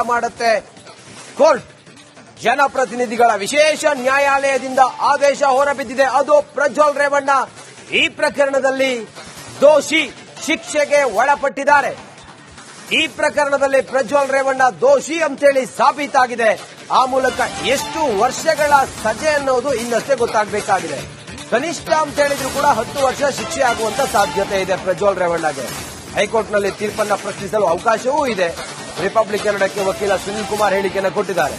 ಮಾಡುತ್ತೆ ಕೋರ್ಟ್. ಜನಪ್ರತಿನಿಧಿಗಳ ವಿಶೇಷ ನ್ಯಾಯಾಲಯದಿಂದ ಆದೇಶ ಹೊರಬಿದ್ದಿದೆ. ಅದು ಪ್ರಜ್ವಲ್ ರೇವಣ್ಣ ಈ ಪ್ರಕರಣದಲ್ಲಿ ದೋಷಿ ಶಿಕ್ಷೆಗೆ ಒಳಪಟ್ಟಿದ್ದಾರೆ. ಈ ಪ್ರಕರಣದಲ್ಲಿ ಪ್ರಜ್ವಲ್ ರೇವಣ್ಣ ದೋಷಿ ಅಂತೇಳಿ ಸಾಬೀತಾಗಿದೆ. ಆ ಮೂಲಕ ಎಷ್ಟು ವರ್ಷಗಳ ಸಜೆ ಅನ್ನೋದು ಇನ್ನಷ್ಟೇ ಗೊತ್ತಾಗಬೇಕಾಗಿದೆ. ಕನಿಷ್ಠ ಅಂತ ಹೇಳಿದ್ರು ಕೂಡ 10 ವರ್ಷ ಶಿಕ್ಷೆ ಆಗುವಂತ ಸಾಧ್ಯತೆ ಇದೆ ಪ್ರಜ್ವಲ್ ರೇವಣ್ಣಗೆ. ಹೈಕೋರ್ಟ್ನಲ್ಲಿ ತೀರ್ಪನ್ನ ಪ್ರಶ್ನಿಸಲು ಅವಕಾಶವೂ ಇದೆ. ರಿಪಬ್ಲಿಕ್ ಕನ್ನಡಕ್ಕೆ ವಕೀಲ ಸುನೀಲ್ ಕುಮಾರ್ ಹೇಳಿಕೆಯನ್ನು ಕೊಟ್ಟಿದ್ದಾರೆ.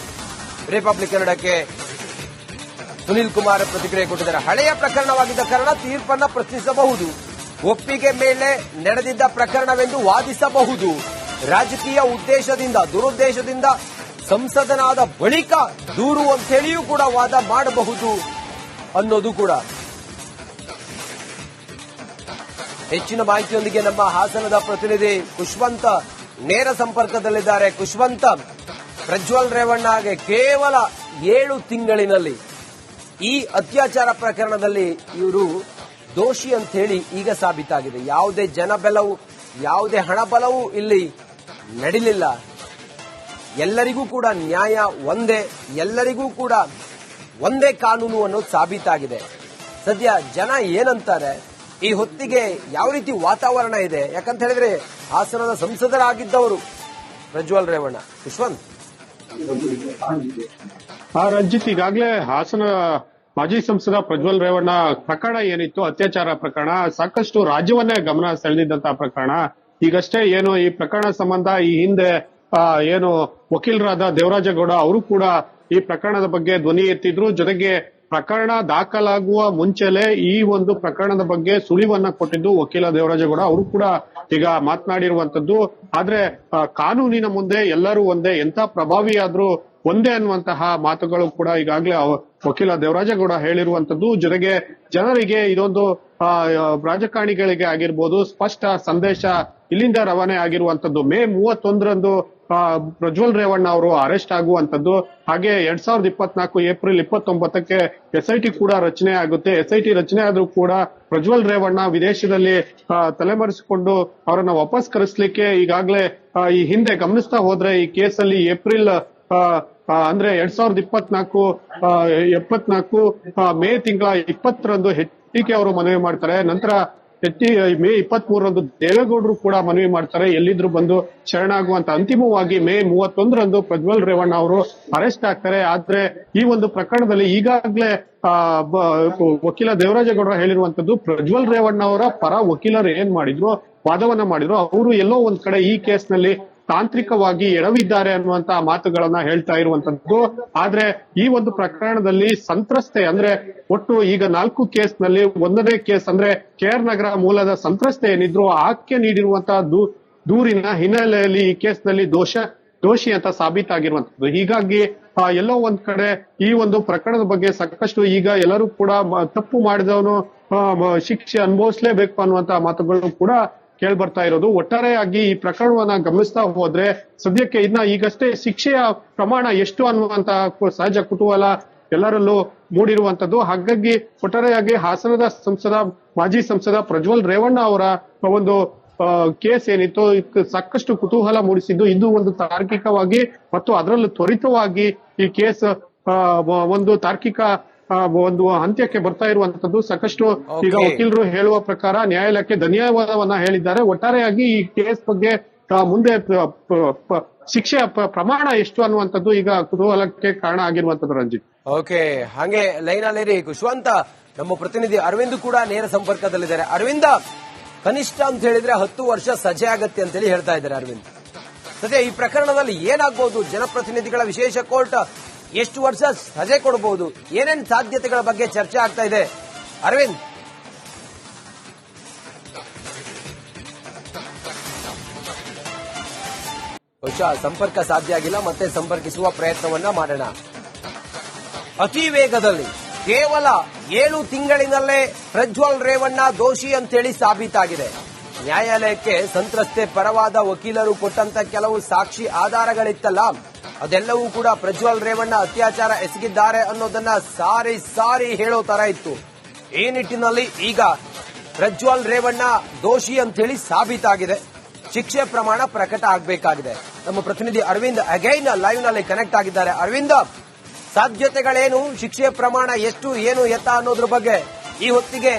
ರಿಪಬ್ಲಿಕ್ ಕನ್ನಡಕ್ಕೆ ಸುನೀಲ್ ಕುಮಾರ್ ಪ್ರತಿಕ್ರಿಯೆ ಕೊಟ್ಟಿದ್ದಾರೆ. ಹಳೆಯ ಪ್ರಕರಣವಾಗಿದ್ದ ಕಾರಣ ತೀರ್ಪನ್ನ ಪ್ರಶ್ನಿಸಬಹುದು. ಒಪ್ಪಿಗೆ ಮೇಲೆ ನಡೆದಿದ್ದ ಪ್ರಕರಣವೆಂದು ವಾದಿಸಬಹುದು. ರಾಜಕೀಯ ಉದ್ದೇಶದಿಂದ ದುರುದ್ದೇಶದಿಂದ ಸಂಸದನಾದ ಬಳಿಕ ದೂರು ಅಂತೇಳಿಯೂ ಕೂಡ ವಾದ ಮಾಡಬಹುದು ಅನ್ನೋದು ಕೂಡ. ಹೆಚ್ಚಿನ ಮಾಹಿತಿಯೊಂದಿಗೆ ನಮ್ಮ ಹಾಸನದ ಪ್ರತಿನಿಧಿ ಖುಷ್ವಂತ ನೇರ ಸಂಪರ್ಕದಲ್ಲಿದ್ದಾರೆ. ಖುಷ್ವಂತ, ಪ್ರಜ್ವಲ್ ರೇವಣ್ಣಗೆ ಕೇವಲ 7 ತಿಂಗಳಿನಲ್ಲಿ ಈ ಅತ್ಯಾಚಾರ ಪ್ರಕರಣದಲ್ಲಿ ಇವರು ದೋಷಿ ಅಂತ ಹೇಳಿ ಈಗ ಸಾಬೀತಾಗಿದೆ. ಯಾವುದೇ ಜನಬಲವು ಯಾವುದೇ ಹಣಬಲವೂ ಇಲ್ಲಿ ನಡಿಲಿಲ್ಲ. ಎಲ್ಲರಿಗೂ ಕೂಡ ನ್ಯಾಯ ಒಂದೇ, ಎಲ್ಲರಿಗೂ ಕೂಡ ಒಂದೇ ಕಾನೂನು ಅನ್ನೋದು ಸಾಬೀತಾಗಿದೆ. ಸದ್ಯ ಜನ ಏನಂತಾರೆ, ಈ ಹೊತ್ತಿಗೆ ಯಾವ ರೀತಿ ವಾತಾವರಣ ಇದೆ? ಯಾಕಂತ ಹೇಳಿದ್ರೆ ಹಾಸನದ ಸಂಸದರಾಗಿದ್ದವರು ಪ್ರಜ್ವಲ್ ರೇವಣ್ಣ. ಯಶವಂತ್ ರಂಜಿತ್, ಈಗಾಗಲೇ ಹಾಸನ ಮಾಜಿ ಸಂಸದ ಪ್ರಜ್ವಲ್ ರೇವಣ್ಣ ಪ್ರಕರಣ ಏನಿತ್ತು, ಅತ್ಯಾಚಾರ ಪ್ರಕರಣ, ಸಾಕಷ್ಟು ರಾಜ್ಯವನ್ನೇ ಗಮನ ಸೆಳೆದಿದ್ದಂತಹ ಪ್ರಕರಣ. ಈಗಷ್ಟೇ ಏನು ಈ ಪ್ರಕರಣ ಸಂಬಂಧ ಈ ಹಿಂದೆ ಏನು ವಕೀಲರಾದ ದೇವರಾಜೇಗೌಡ ಅವರು ಕೂಡ ಈ ಪ್ರಕರಣದ ಬಗ್ಗೆ ಧ್ವನಿ ಎತ್ತಿದ್ರು. ಜೊತೆಗೆ ಪ್ರಕರಣ ದಾಖಲಾಗುವ ಮುಂಚೆಲೆ ಈ ಒಂದು ಪ್ರಕರಣದ ಬಗ್ಗೆ ಸುಳಿವನ್ನ ಕೊಟ್ಟಿದ್ದು ವಕೀಲ ದೇವರಾಜೇಗೌಡ ಅವರು ಕೂಡ ಈಗ ಮಾತನಾಡಿರುವಂತದ್ದು. ಆದ್ರೆ ಕಾನೂನಿನ ಮುಂದೆ ಎಲ್ಲರೂ ಒಂದೇ, ಎಂತ ಪ್ರಭಾವಿಯಾದ್ರೂ ಒಂದೇ ಅನ್ನುವಂತಹ ಮಾತುಗಳು ಕೂಡ ಈಗಾಗಲೇ ವಕೀಲ ದೇವರಾಜೇಗೌಡ ಹೇಳಿರುವಂತದ್ದು. ಜೊತೆಗೆ ಜನರಿಗೆ ಇದೊಂದು ರಾಜಕಾರಣಿಗಳಿಗೆ ಆಗಿರ್ಬೋದು ಸ್ಪಷ್ಟ ಸಂದೇಶ ಇಲ್ಲಿಂದ ರವಾನೆ ಆಗಿರುವಂತದ್ದು. ಮೇ 31ರಂದು ಪ್ರಜ್ವಲ್ ರೇವಣ್ಣ ಅವರು ಅರೆಸ್ಟ್ ಆಗುವಂತದ್ದು. ಹಾಗೆ 2024 ಏಪ್ರಿಲ್ 29ಕ್ಕೆ ಎಸ್ಐಟಿ ಕೂಡ ರಚನೆ ಆಗುತ್ತೆ. ಎಸ್ಐಟಿ ರಚನೆ ಆದ್ರೂ ಕೂಡ ಪ್ರಜ್ವಲ್ ರೇವಣ್ಣ ವಿದೇಶದಲ್ಲಿ ತಲೆಮರೆಸಿಕೊಂಡು ಅವರನ್ನ ವಾಪಸ್ ಕರೆಸಲಿಕ್ಕೆ ಈಗಾಗಲೇ ಈ ಹಿಂದೆ ಗಮನಿಸ್ತಾ ಹೋದ್ರೆ ಈ ಕೇಸಲ್ಲಿ ಏಪ್ರಿಲ್ ಅಂದ್ರೆ 2024 ಮೇ ತಿಂಗಳ 20ರಂದು ಹೆಚ್ಡಿಕೆ ಅವರು ಮನವಿ ಮಾಡ್ತಾರೆ. ನಂತರ ಮೇ 23ರಂದು ದೇವೇಗೌಡರು ಕೂಡ ಮನವಿ ಮಾಡ್ತಾರೆ, ಎಲ್ಲಿದ್ರು ಬಂದು ಶರಣಾಗುವಂತ. ಅಂತಿಮವಾಗಿ ಮೇ 31ರಂದು ಪ್ರಜ್ವಲ್ ರೇವಣ್ಣ ಅವರು ಅರೆಸ್ಟ್ ಆಗ್ತಾರೆ. ಆದ್ರೆ ಈ ಒಂದು ಪ್ರಕರಣದಲ್ಲಿ ಈಗಾಗಲೇ ವಕೀಲ ದೇವರಾಜೇಗೌಡ ಹೇಳಿರುವಂತದ್ದು, ಪ್ರಜ್ವಲ್ ರೇವಣ್ಣ ಅವರ ಪರ ವಕೀಲರು ಏನ್ ಮಾಡಿದ್ರು, ವಾದವನ್ನ ಮಾಡಿದ್ರು, ಅವರು ಎಲ್ಲೋ ಒಂದ್ ಕಡೆ ಈ ಕೇಸ್ನಲ್ಲಿ ತಾಂತ್ರಿಕವಾಗಿ ಎಡವಿದ್ದಾರೆ ಅನ್ನುವಂತ ಮಾತುಗಳನ್ನ ಹೇಳ್ತಾ ಇರುವಂತದ್ದು. ಆದ್ರೆ ಈ ಒಂದು ಪ್ರಕರಣದಲ್ಲಿ ಸಂತ್ರಸ್ತೆ ಅಂದ್ರೆ ಒಟ್ಟು ಈಗ 4 ಕೇಸ್ನಲ್ಲಿ 1ನೇ ಕೇಸ್ ಅಂದ್ರೆ KR ನಗರ ಮೂಲದ ಸಂತ್ರಸ್ತೆ ಏನಿದ್ರು ಆಕೆ ನೀಡಿರುವಂತಹ ದೂರಿನ ಹಿನ್ನೆಲೆಯಲ್ಲಿ ಈ ಕೇಸ್ನಲ್ಲಿ ದೋಷಿ ಅಂತ ಸಾಬೀತಾಗಿರುವಂತದ್ದು. ಹೀಗಾಗಿ ಎಲ್ಲೋ ಒಂದ್ ಕಡೆ ಈ ಒಂದು ಪ್ರಕರಣದ ಬಗ್ಗೆ ಸಾಕಷ್ಟು ಈಗ ಎಲ್ಲರೂ ಕೂಡ ತಪ್ಪು ಮಾಡಿದವನು ಶಿಕ್ಷೆ ಅನುಭವಿಸಲೇಬೇಕು ಅನ್ನುವಂತ ಮಾತುಗಳು ಕೂಡ ಕೇಳಿ ಬರ್ತಾ ಇರೋದು. ಒಟ್ಟಾರೆಯಾಗಿ ಈ ಪ್ರಕರಣವನ್ನ ಗಮನಿಸ್ತಾ ಹೋದ್ರೆ ಸದ್ಯಕ್ಕೆ ಈಗಷ್ಟೇ ಶಿಕ್ಷೆಯ ಪ್ರಮಾಣ ಎಷ್ಟು ಅನ್ನುವಂತ ಸಹಜ ಕುತೂಹಲ ಎಲ್ಲರಲ್ಲೂ ಮೂಡಿರುವಂತದ್ದು. ಹಾಗಾಗಿ ಒಟ್ಟಾರೆಯಾಗಿ ಹಾಸನದ ಮಾಜಿ ಸಂಸದ ಪ್ರಜ್ವಲ್ ರೇವಣ್ಣ ಅವರ ಒಂದು ಕೇಸ್ ಏನಿತ್ತು ಸಾಕಷ್ಟು ಕುತೂಹಲ ಮೂಡಿಸಿದ್ದು. ಇದು ಒಂದು ತಾರ್ಕಿಕವಾಗಿ ಮತ್ತು ಅದರಲ್ಲೂ ತ್ವರಿತವಾಗಿ ಈ ಕೇಸ್ ಒಂದು ತಾರ್ಕಿಕ ಒಂದು ಅಂತ್ಯಕ್ಕೆ ಬರ್ತಾ ಇರುವಂತದ್ದು. ಸಾಕಷ್ಟು ಈಗ ವಕೀಲರು ಹೇಳುವ ಪ್ರಕಾರ ನ್ಯಾಯಾಲಯಕ್ಕೆ ಧನ್ಯವಾದವನ್ನ ಹೇಳಿದ್ದಾರೆ. ಒಟ್ಟಾರೆಯಾಗಿ ಈ ಕೇಸ್ ಬಗ್ಗೆ ಮುಂದೆ ಶಿಕ್ಷೆಯ ಪ್ರಮಾಣ ಎಷ್ಟು ಅನ್ನುವಂಥದ್ದು ಈಗ ಕುತೂಹಲಕ್ಕೆ ಕಾರಣ ಆಗಿರುವಂತದ್ದು. ರಂಜಿತ್, ಓಕೆ, ಹಾಗೆ ಲೈನ್ ಅಲ್ಲಿ ಖುಷ್ವಂತ, ನಮ್ಮ ಪ್ರತಿನಿಧಿ ಅರವಿಂದ್ ಕೂಡ ನೇರ ಸಂಪರ್ಕದಲ್ಲಿದ್ದಾರೆ. ಅರವಿಂದ, ಕನಿಷ್ಠ ಅಂತ ಹೇಳಿದ್ರೆ 10 ವರ್ಷ ಸಜೆ ಆಗತ್ತೆ ಅಂತೇಳಿ ಹೇಳ್ತಾ ಇದ್ದಾರೆ ಅರವಿಂದ್. ಸದ್ಯ ಈ ಪ್ರಕರಣದಲ್ಲಿ ಏನಾಗಬಹುದು? ಜನಪ್ರತಿನಿಧಿಗಳ ವಿಶೇಷ ಕೋರ್ಟ್ ಎಷ್ಟು ವರ್ಷ ಸಜೆ ಕೊಡಬಹುದು? ಏನೇನ್ ಸಾಧ್ಯತೆಗಳ ಬಗ್ಗೆ ಚರ್ಚೆ ಆಗ್ತಾ ಇದೆ ಅರವಿಂದ್? ಬಹುಶಃ ಸಂಪರ್ಕ ಸಾಧ್ಯ ಆಗಿಲ್ಲ, ಮತ್ತೆ ಸಂಪರ್ಕಿಸುವ ಪ್ರಯತ್ನವನ್ನ ಮಾಡೋಣ. ಅತಿ ವೇಗದಲ್ಲಿ ಕೇವಲ 7 ತಿಂಗಳಿನಲ್ಲೇ ಪ್ರಜ್ವಲ್ ರೇವಣ್ಣ ದೋಷಿ ಅಂತೇಳಿ ಸಾಬೀತಾಗಿದೆ. ನ್ಯಾಯಾಲಯಕ್ಕೆ ಸಂತ್ರಸ್ತೆ ಪರವಾದ ವಕೀಲರು ಕೊಟ್ಟಂತ ಕೆಲವು ಸಾಕ್ಷಿ ಆಧಾರಗಳಿತ್ತಲ್ಲ, ಅದೆಲ್ಲವೂ ಕೂಡ ಪ್ರಜ್ವಲ್ ರೇವಣ್ಣ ಅತ್ಯಾಚಾರ ಎಸಗಿದ್ದಾರೆ ಅನ್ನೋದನ್ನ ಸಾರಿ ಹೇಳೋ ತರ ಇತ್ತು. ಈ ನಿಟ್ಟಿನಲ್ಲಿ ಈಗ ಪ್ರಜ್ವಲ್ ರೇವಣ್ಣ ದೋಷಿ ಅಂತೇಳಿ ಸಾಬೀತಾಗಿದೆ. ಶಿಕ್ಷೆ ಪ್ರಮಾಣ ಪ್ರಕಟ ಆಗಬೇಕಾಗಿದೆ. ನಮ್ಮ ಪ್ರತಿನಿಧಿ ಅರವಿಂದ್ ಅಗೈನ್ ಲೈವ್ ನಲ್ಲಿ ಕನೆಕ್ಟ್ ಆಗಿದ್ದಾರೆ. ಅರವಿಂದ್, ಸಾಧ್ಯತೆಗಳೇನು, ಶಿಕ್ಷೆ ಪ್ರಮಾಣ ಎಷ್ಟು, ಏನು ಎತ್ತ ಅನ್ನೋದ್ರ ಬಗ್ಗೆ ಈ ಹೊತ್ತಿಗೆ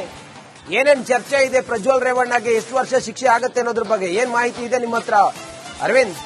ಏನೇನ್ ಚರ್ಚೆ ಇದೆ? ಪ್ರಜ್ವಲ್ ರೇವಣ್ಣಗೆ ಎಷ್ಟು ವರ್ಷ ಶಿಕ್ಷೆ ಆಗುತ್ತೆ ಅನ್ನೋದ್ರ ಬಗ್ಗೆ ಏನ್ ಮಾಹಿತಿ ಇದೆ ನಿಮ್ಮ ಹತ್ರ ಅರವಿಂದ್?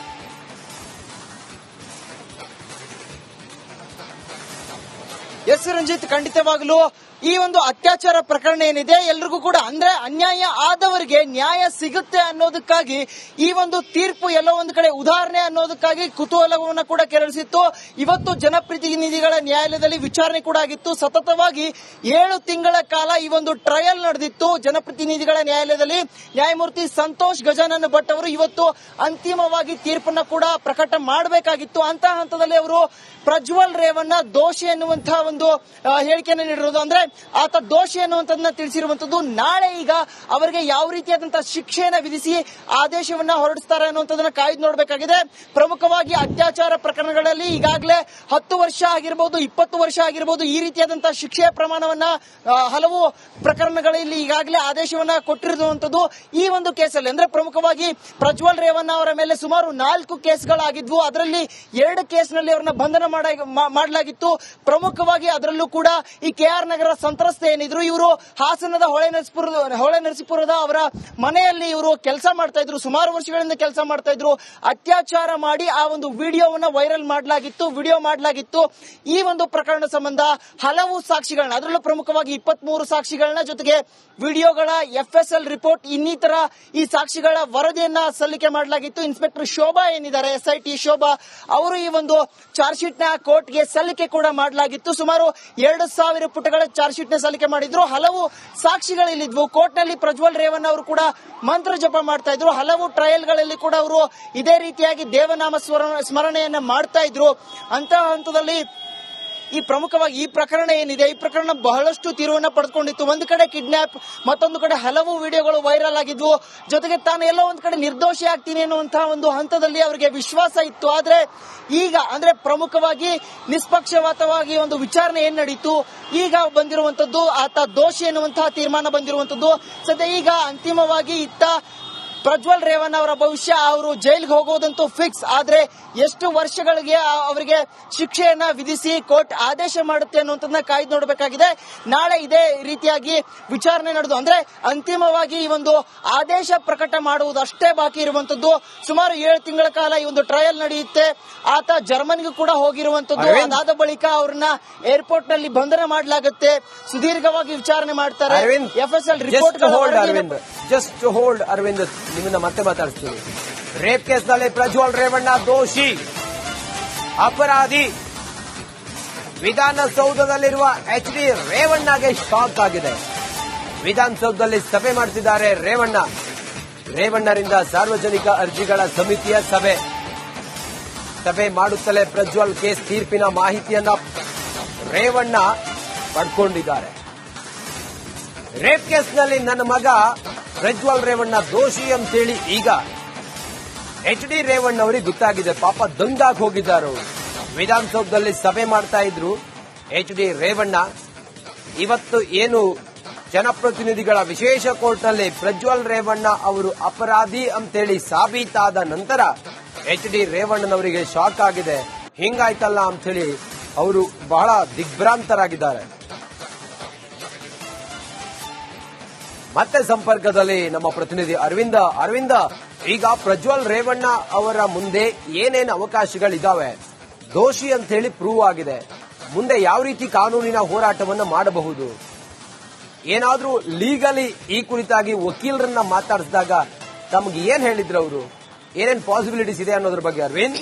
ಎಸ್ ರಂಜಿತ್, ಖಂಡಿತವಾಗ್ಲೂ ಈ ಒಂದು ಅತ್ಯಾಚಾರ ಪ್ರಕರಣ ಏನಿದೆ ಎಲ್ರಿಗೂ ಕೂಡ ಅಂದ್ರೆ ಅನ್ಯಾಯ ಆದವರಿಗೆ ನ್ಯಾಯ ಸಿಗುತ್ತೆ ಅನ್ನೋದಕ್ಕಾಗಿ ಈ ಒಂದು ತೀರ್ಪು ಎಲ್ಲೋ ಒಂದು ಕಡೆ ಉದಾಹರಣೆ ಅನ್ನೋದಕ್ಕಾಗಿ ಕುತೂಹಲವನ್ನು ಕೂಡ ಕೆರಳಿಸಿತ್ತು. ಇವತ್ತು ಜನಪ್ರತಿನಿಧಿಗಳ ನ್ಯಾಯಾಲಯದಲ್ಲಿ ವಿಚಾರಣೆ ಕೂಡ ಆಗಿತ್ತು. ಸತತವಾಗಿ 7 ತಿಂಗಳ ಕಾಲ ಈ ಒಂದು ಟ್ರಯಲ್ ನಡೆದಿತ್ತು ಜನಪ್ರತಿನಿಧಿಗಳ ನ್ಯಾಯಾಲಯದಲ್ಲಿ. ನ್ಯಾಯಮೂರ್ತಿ ಸಂತೋಷ್ ಗಜಾನನ್ ಭಟ್ ಅವರು ಇವತ್ತು ಅಂತಿಮವಾಗಿ ತೀರ್ಪನ್ನ ಕೂಡ ಪ್ರಕಟ ಮಾಡಬೇಕಾಗಿತ್ತು. ಅಂತ ಹಂತದಲ್ಲಿ ಅವರು ಪ್ರಜ್ವಲ್ ರೇವಣ್ಣ ದೋಷಿ ಎನ್ನುವಂತಹ ಒಂದು ಹೇಳಿಕೆಯನ್ನು ನೀಡಿರೋದು, ಅಂದ್ರೆ ಆತ ದೋಷಿ ಅನ್ನುವಂಥದ್ದನ್ನ ತಿಳಿಸಿರುವಂತದ್ದು. ನಾಳೆ ಈಗ ಅವರಿಗೆ ಯಾವ ರೀತಿಯಾದಂತಹ ಶಿಕ್ಷೆಯನ್ನ ವಿಧಿಸಿ ಆದೇಶವನ್ನ ಹೊರಡಿಸ್ತಾರೆ ಅನ್ನುವಂಥದ್ದನ್ನ ಕಾಯ್ದು ನೋಡಬೇಕಾಗಿದೆ. ಪ್ರಮುಖವಾಗಿ ಅತ್ಯಾಚಾರ ಪ್ರಕರಣಗಳಲ್ಲಿ ಈಗಾಗಲೇ 10 ವರ್ಷ ಆಗಿರಬಹುದು, 20 ವರ್ಷ ಆಗಿರಬಹುದು, ಈ ರೀತಿಯಾದಂತಹ ಶಿಕ್ಷೆಯ ಪ್ರಮಾಣವನ್ನ ಹಲವು ಪ್ರಕರಣಗಳಲ್ಲಿ ಈಗಾಗಲೇ ಆದೇಶವನ್ನ ಕೊಟ್ಟಿರುವಂತದ್ದು. ಈ ಒಂದು ಕೇಸಲ್ಲಿ ಅಂದ್ರೆ ಪ್ರಮುಖವಾಗಿ ಪ್ರಜ್ವಲ್ ರೇವಣ್ಣ ಅವರ ಮೇಲೆ ಸುಮಾರು 4 ಕೇಸ್ಗಳಾಗಿದ್ವು. ಅದರಲ್ಲಿ 2 ಕೇಸ್ನಲ್ಲಿ ಅವರನ್ನ ಬಂಧನ ಮಾಡಲಾಗಿತ್ತು. ಪ್ರಮುಖವಾಗಿ ಅದರಲ್ಲೂ ಕೂಡ ಈ KR ನಗರ ಸಂತ್ರಸ್ತೆ ಏನಿದ್ರು ಇವರು ಹಾಸನದ ಹೊಳೆ ನರಸೀಪುರದ ಅವರ ಮನೆಯಲ್ಲಿ ಇವರು ಕೆಲಸ ಮಾಡ್ತಾ ಇದ್ರು, ಸುಮಾರು ವರ್ಷಗಳಿಂದ ಕೆಲಸ ಮಾಡ್ತಾ ಇದ್ರು. ಅತ್ಯಾಚಾರ ಮಾಡಿ ಆ ಒಂದು ವಿಡಿಯೋವನ್ನ ವಿಡಿಯೋ ಮಾಡಲಾಗಿತ್ತು. ಈ ಒಂದು ಪ್ರಕರಣ ಸಂಬಂಧ ಹಲವು ಸಾಕ್ಷಿಗಳನ್ನ, ಅದರಲ್ಲೂ ಪ್ರಮುಖವಾಗಿ 23 ಸಾಕ್ಷಿಗಳನ್ನ, ಜೊತೆಗೆ ವಿಡಿಯೋಗಳ FSL ರಿಪೋರ್ಟ್, ಇನ್ನಿತರ ಈ ಸಾಕ್ಷಿಗಳ ವರದಿಯನ್ನ ಸಲ್ಲಿಕೆ ಮಾಡಲಾಗಿತ್ತು. ಇನ್ಸ್ಪೆಕ್ಟರ್ ಶೋಭಾ ಏನಿದ್ದಾರೆ, SIT ಶೋಭಾ ಅವರು ಈ ಒಂದು ಚಾರ್ಜ್ ಶೀಟ್ ನ ಕೋರ್ಟ್ಗೆ ಸಲ್ಲಿಕೆ ಕೂಡ ಮಾಡಲಾಗಿತ್ತು. ಸುಮಾರು 2000 ಪುಟಗಳ ಚಾರ್ಜ್ ಶೀಟ್ ನ ಸಲ್ಲಿಕೆ ಮಾಡಿದ್ರು. ಹಲವು ಸಾಕ್ಷಿಗಳಿದ್ವು. ಕೋರ್ಟ್ ನಲ್ಲಿ ಪ್ರಜ್ವಲ್ ರೇವಣ್ಣ ಅವರು ಕೂಡ ಮಂತ್ರ ಜಪ ಮಾಡ್ತಾ ಇದ್ರು. ಹಲವು ಟ್ರಯಲ್ಗಳಲ್ಲಿ ಕೂಡ ಅವರು ಇದೇ ರೀತಿಯಾಗಿ ದೇವನಾಮ ಸ್ಮರಣೆಯನ್ನ ಮಾಡ್ತಾ ಇದ್ರು. ಅಂತ ಹಂತದಲ್ಲಿ ಈ ಪ್ರಮುಖವಾಗಿ ಈ ಪ್ರಕರಣ ಏನಿದೆ, ಈ ಪ್ರಕರಣ ಬಹಳಷ್ಟು ತಿರುವನ್ನ ಪಡೆದುಕೊಂಡಿತ್ತು. ಒಂದು ಕಡೆ ಕಿಡ್ನಾಪ್, ಮತ್ತೊಂದು ಕಡೆ ಹಲವು ವಿಡಿಯೋಗಳು ವೈರಲ್ ಆಗಿದ್ವು. ಜೊತೆಗೆ ತಾನು ಎಲ್ಲೋ ಒಂದು ಕಡೆ ನಿರ್ದೋಷಿ ಆಗ್ತೀನಿ ಅನ್ನುವಂತಹ ಒಂದು ಹಂತದಲ್ಲಿ ಅವರಿಗೆ ವಿಶ್ವಾಸ ಇತ್ತು. ಆದ್ರೆ ಈಗ ಅಂದ್ರೆ ಪ್ರಮುಖವಾಗಿ ನಿಷ್ಪಕ್ಷಪಾತವಾಗಿ ಒಂದು ವಿಚಾರಣೆ ಏನ್ ನಡೀತು, ಈಗ ಬಂದಿರುವಂತದ್ದು ಆತ ದೋಷಿ ಎನ್ನುವಂತಹ ತೀರ್ಮಾನ ಬಂದಿರುವಂತದ್ದು. ಸದ್ಯ ಈಗ ಅಂತಿಮವಾಗಿ ಇತ್ತ ಪ್ರಜ್ವಲ್ ರೇವಣ್ಣ ಅವರ ಭವಿಷ್ಯ, ಅವರು ಜೈಲಿಗೆ ಹೋಗೋದಂತೂ ಫಿಕ್ಸ್. ಆದ್ರೆ ಎಷ್ಟು ವರ್ಷಗಳಿಗೆ ಅವರಿಗೆ ಶಿಕ್ಷೆಯನ್ನ ವಿಧಿಸಿ ಕೋರ್ಟ್ ಆದೇಶ ಮಾಡುತ್ತೆ ಅನ್ನುವಂಥದ್ದನ್ನ ಕಾಯ್ದು ನೋಡಬೇಕಾಗಿದೆ. ನಾಳೆ ಇದೇ ರೀತಿಯಾಗಿ ವಿಚಾರಣೆ ನಡೆದು ಅಂದ್ರೆ ಅಂತಿಮವಾಗಿ ಈ ಒಂದು ಆದೇಶ ಪ್ರಕಟ ಮಾಡುವುದು ಅಷ್ಟೇ ಬಾಕಿ ಇರುವಂತದ್ದು. ಸುಮಾರು 7 ತಿಂಗಳ ಕಾಲ ಈ ಒಂದು ಟ್ರಯಲ್ ನಡೆಯುತ್ತೆ. ಆತ ಜರ್ಮನಿಗೂ ಕೂಡ ಹೋಗಿರುವಂತದ್ದು. ಅದಾದ ಬಳಿಕ ಅವ್ರನ್ನ ಏರ್ಪೋರ್ಟ್ ನಲ್ಲಿ ಬಂಧನ ಮಾಡಲಾಗುತ್ತೆ. ಸುದೀರ್ಘವಾಗಿ ವಿಚಾರಣೆ ಮಾಡ್ತಾರೆ. FSL report just hold Arvind, ನಿಮ್ಮನ್ನ ಮತ್ತೆ ಮಾತಾಡ್ತೀನಿ. ರೇಪ್ ಕೇಸ್ನಲ್ಲಿ ಪ್ರಜ್ವಲ್ ರೇವಣ್ಣ ದೋಷಿ, ಅಪರಾಧಿ. ವಿಧಾನಸೌಧದಲ್ಲಿರುವ HD ರೇವಣ್ಣಗೆ ಶಾಕ್ ಆಗಿದೆ. ವಿಧಾನಸೌಧದಲ್ಲಿ ಸಭೆ ಮಾಡ್ತಿದ್ದಾರೆ ರೇವಣ್ಣರಿಂದ ಸಾರ್ವಜನಿಕ ಅರ್ಜಿಗಳ ಸಮಿತಿಯ ಸಭೆ ಮಾಡುತ್ತಲೇ ಪ್ರಜ್ವಲ್ ಕೇಸ್ ತೀರ್ಪಿನ ಮಾಹಿತಿಯನ್ನ ರೇವಣ್ಣ ಪಡ್ಕೊಂಡಿದ್ದಾರೆ. ರೇಪ್ ಕೇಸ್ನಲ್ಲಿ ನನ್ನ ಮಗ ಪ್ರಜ್ವಲ್ ರೇವಣ್ಣ ದೋಷಿ ಅಂತೇಳಿ ಈಗ HD ರೇವಣ್ಣ ಅವರಿಗೆ ಗೊತ್ತಾಗಿದೆ. ಪಾಪ ದಂಗಾಗಿ ಹೋಗಿದ್ದಾರೆ. ವಿಧಾನಸೌಧದಲ್ಲಿ ಸಭೆ ಮಾಡ್ತಾ ಇದ್ರು HD ರೇವಣ್ಣ. ಇವತ್ತು ಏನು ಜನಪ್ರತಿನಿಧಿಗಳ ವಿಶೇಷ ಕೋರ್ಟ್ನಲ್ಲಿ ಪ್ರಜ್ವಲ್ ರೇವಣ್ಣ ಅವರು ಅಪರಾಧಿ ಅಂತೇಳಿ ಸಾಬೀತಾದ ನಂತರ HD ರೇವಣ್ಣನವರಿಗೆ ಶಾಕ್ ಆಗಿದೆ. ಹಿಂಗಾಯ್ತಲ್ಲ ಅಂತೇಳಿ ಅವರು ಬಹಳ ದಿಗ್ಭ್ರಾಂತರಾಗಿದ್ದಾರೆ. ಮತ್ತೆ ಸಂಪರ್ಕದಲ್ಲಿ ನಮ್ಮ ಪ್ರತಿನಿಧಿ ಅರವಿಂದ, ಈಗ ಪ್ರಜ್ವಲ್ ರೇವಣ್ಣ ಅವರ ಮುಂದೆ ಏನೇನು ಅವಕಾಶಗಳಿದಾವೆ? ದೋಷಿ ಅಂತ ಹೇಳಿ ಪ್ರೂವ್ ಆಗಿದೆ. ಮುಂದೆ ಯಾವ ರೀತಿ ಕಾನೂನಿನ ಹೋರಾಟವನ್ನು ಮಾಡಬಹುದು? ಏನಾದ್ರೂ ಲೀಗಲಿ ಈ ಕುರಿತಾಗಿ ವಕೀಲರನ್ನ ಮಾತಾಡಿಸಿದಾಗ ತಮಗೆ ಏನ್ ಹೇಳಿದ್ರು ಅವರು? ಏನೇನ್ ಪಾಸಿಬಿಲಿಟೀಸ್ ಇದೆ ಅನ್ನೋದ್ರ ಬಗ್ಗೆ ಅರವಿಂದ್?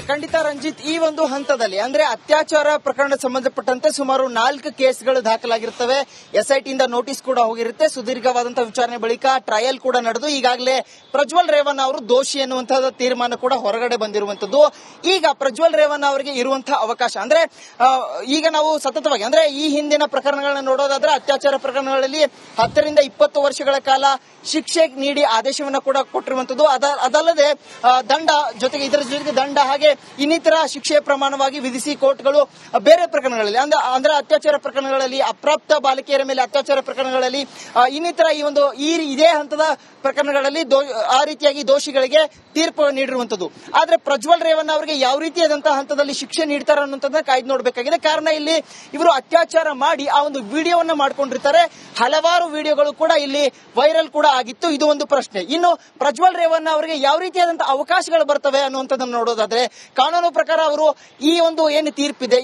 ಖಂಡಿತ ರಂಜಿತ್, ಈ ಒಂದು ಹಂತದಲ್ಲಿ ಅಂದ್ರೆ ಅತ್ಯಾಚಾರ ಪ್ರಕರಣ ಸಂಬಂಧಪಟ್ಟಂತೆ ಸುಮಾರು 4 ಕೇಸ್ಗಳು ದಾಖಲಾಗಿರುತ್ತವೆ. SIT ಇಂದ ನೋಟಿಸ್ ಕೂಡ ಹೋಗಿರುತ್ತೆ. ಸುದೀರ್ಘವಾದಂತಹ ವಿಚಾರಣೆ ಬಳಿಕ ಟ್ರಯಲ್ ಕೂಡ ನಡೆದು ಈಗಾಗಲೇ ಪ್ರಜ್ವಲ್ ರೇವಣ್ಣ ಅವರು ದೋಷಿ ಎನ್ನುವಂತಹ ತೀರ್ಮಾನ ಕೂಡ ಹೊರಗಡೆ ಬಂದಿರುವಂತದ್ದು. ಈಗ ಪ್ರಜ್ವಲ್ ರೇವಣ್ಣ ಅವರಿಗೆ ಇರುವಂತಹ ಅವಕಾಶ ಅಂದ್ರೆ ಈಗ ನಾವು ಸತತವಾಗಿ ಅಂದ್ರೆ ಈ ಹಿಂದಿನ ಪ್ರಕರಣಗಳನ್ನ ನೋಡೋದಾದ್ರೆ ಅತ್ಯಾಚಾರ ಪ್ರಕರಣಗಳಲ್ಲಿ 10 ರಿಂದ 20 ವರ್ಷಗಳ ಕಾಲ ಶಿಕ್ಷೆ ನೀಡಿ ಆದೇಶವನ್ನ ಕೂಡ ಕೊಟ್ಟಿರುವಂತದ್ದು. ಅದಲ್ಲದೆ ದಂಡ, ಜೊತೆಗೆ ಇದರ ಜೊತೆಗೆ ದಂಡ ಹತ್ಯಾಕಾಂಡ ಹಾಗೆ ಇನ್ನಿತರ ಶಿಕ್ಷೆ ಪ್ರಮಾಣವಾಗಿ ವಿಧಿಸಿ ಕೋರ್ಟ್ಗಳು ಬೇರೆ ಪ್ರಕರಣಗಳಲ್ಲಿ ಅಂದ್ರೆ ಅತ್ಯಾಚಾರ ಪ್ರಕರಣಗಳಲ್ಲಿ, ಅಪ್ರಾಪ್ತ ಬಾಲಕಿಯರ ಮೇಲೆ ಅತ್ಯಾಚಾರ ಪ್ರಕರಣಗಳಲ್ಲಿ, ಇನ್ನಿತರ ಇದೇ ಹಂತದ ಪ್ರಕರಣಗಳಲ್ಲಿ ಆ ರೀತಿಯಾಗಿ ದೋಷಿಗಳಿಗೆ ತೀರ್ಪು ನೀಡಿರುವಂತದ್ದು. ಆದ್ರೆ ಪ್ರಜ್ವಲ್ ರೇವಣ್ಣ ಅವರಿಗೆ ಯಾವ ರೀತಿಯಾದಂತಹ ಹಂತದಲ್ಲಿ ಶಿಕ್ಷೆ ನೀಡ್ತಾರೆ ಅನ್ನೋದನ್ನ ಕಾಯ್ದು ನೋಡಬೇಕಾಗಿದೆ. ಕಾರಣ ಇಲ್ಲಿ ಇವರು ಅತ್ಯಾಚಾರ ಮಾಡಿ ಆ ಒಂದು ವಿಡಿಯೋವನ್ನ ಮಾಡ್ಕೊಂಡಿರ್ತಾರೆ. ಹಲವಾರು ವಿಡಿಯೋಗಳು ಕೂಡ ಇಲ್ಲಿ ವೈರಲ್ ಕೂಡ ಆಗಿತ್ತು. ಇದು ಒಂದು ಪ್ರಶ್ನೆ. ಇನ್ನು ಪ್ರಜ್ವಲ್ ರೇವಣ್ಣ ಅವರಿಗೆ ಯಾವ ರೀತಿಯಾದಂತಹ ಅವಕಾಶಗಳು ಬರ್ತವೆ ಅನ್ನುವಂಥದ್ದನ್ನು ನೋಡೋದಾದ್ರೆ, ಕಾನೂನು ಪ್ರಕಾರ ಅವರು ಈ ಏನು ತೀರ್ಪಿದೆ